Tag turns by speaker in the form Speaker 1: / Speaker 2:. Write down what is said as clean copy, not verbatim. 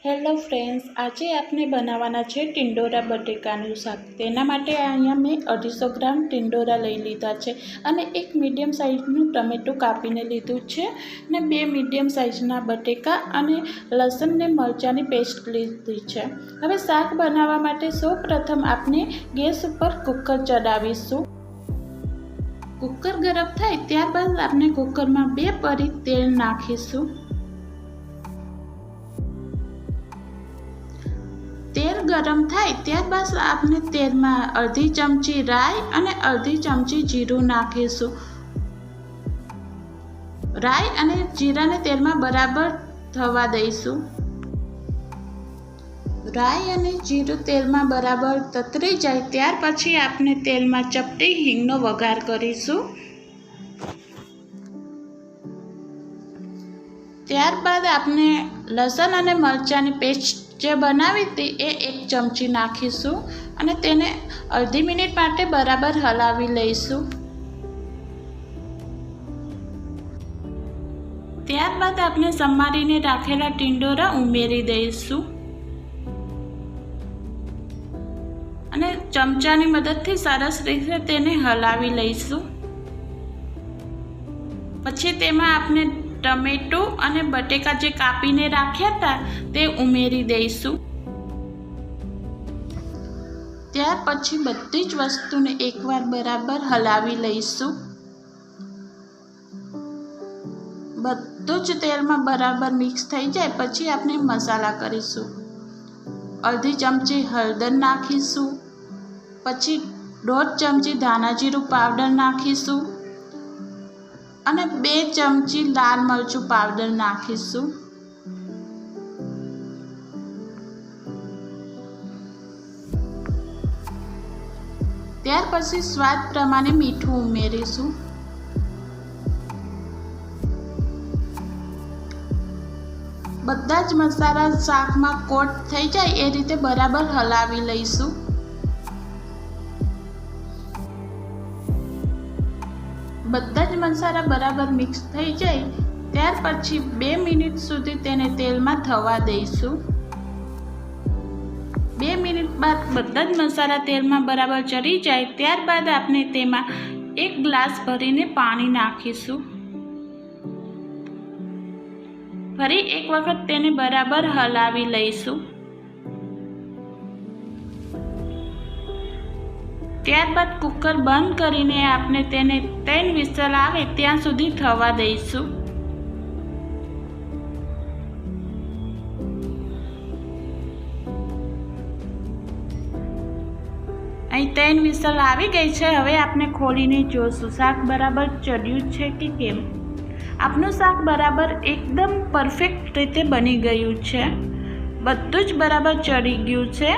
Speaker 1: Hello friends, આજે આપણે બનાવવાના છે ટિંડોરા બટેકાનું શાક। તેના માટે અહીંયા મેં 250 ગ્રામ ટિંડોરા લઈ લીધા છે અને એક મીડિયમ સાઇઝનું ટમેટું કાપીને લીધું છે ને 2 મીડિયમ સાઇઝના બટેકા અને લસણ ને મરચાંની પેસ્ટ લીધી છે। હવે શાક બનાવવા માટે સૌપ્રથમ આપણે ગેસ ઉપર કુકર ચડાવીશું। કુકર ગરમ થાય ત્યારબાદ આપણે કુકરમાં 2 પરી તેલ નાખીશું। તેલ ગરમ થાય ત્યારબાદ આપણે તેલમાં અડધી ચમચી રાઈ અને અડધી ચમચી જીરું નાખીશું। રાઈ અને જીરાને તેલમાં બરાબર થવા દઈશું। રાઈ અને જીરું તેલમાં બરાબર તતરી જાય ત્યાર પછી આપણે તેલમાં ચપટી હિંગનો વઘાર કરીશું। ત્યારબાદ આપણે લસણ અને મરચાંની પેસ્ટ જે બનાવી હતી એ 1 ચમચી નાખીશું અને તેને અડધી મિનિટ માટે બરાબર હલાવી લઈશું। ત્યારબાદ આપણે સમારીને રાખેલા ટિંડોરા ઉમેરી દઈશું અને ચમચાની મદદથી સરસ રીતે તેને હલાવી લઈશું। પછી તેમાં આપણે ટમેટું અને બટેકા જે કાપીને રાખ્યા હતા તે ઉમેરી દઈશું। ત્યાર પછી બધી જ વસ્તુને એકવાર બરાબર હલાવી લઈશું। બધું જ તેલમાં બરાબર મિક્સ થઈ જાય પછી આપણે મસાલા કરીશું। અડધી ચમચી હળદર નાખીશું, પછી 1.5 ચમચી ધાણા જીરું પાવડર નાખીશું અને 2 ચમચી લાલ મરચું પાવડર નાખીશું। ત્યાર પછી સ્વાદ પ્રમાણે મીઠું ઉમેરીશું। બધા જ મસાલા શાકમાં કોટ થઈ જાય એ રીતે બરાબર હલાવી લઈશું। બધા જ મસાલા બરાબર મિક્સ થઈ જાય ત્યાર પછી 2 મિનિટ સુધી તેને તેલમાં થવા દઈશું। 2 મિનિટ બાદ બધા જ મસાલા તેલમાં બરાબર ચડી જાય ત્યારબાદ આપણે તેમાં 1 ગ્લાસ ભરીને પાણી નાખીશું। ફરી એક વખત તેને બરાબર હલાવી લઈશું। ત્યારબાદ કુકર બંધ કરીને આપણે તેને 3 વિસલ આવે ત્યાં સુધી થવા દઈશું। અહીં 3 વિસલ આવી ગઈ છે। હવે આપણે ખોલીને જોઈશું શાક બરાબર ચડ્યું છે કે કેમ। આપણું શાક બરાબર એકદમ પરફેક્ટ રીતે બની ગયું છે। બધું જ બરાબર ચડી ગયું છે।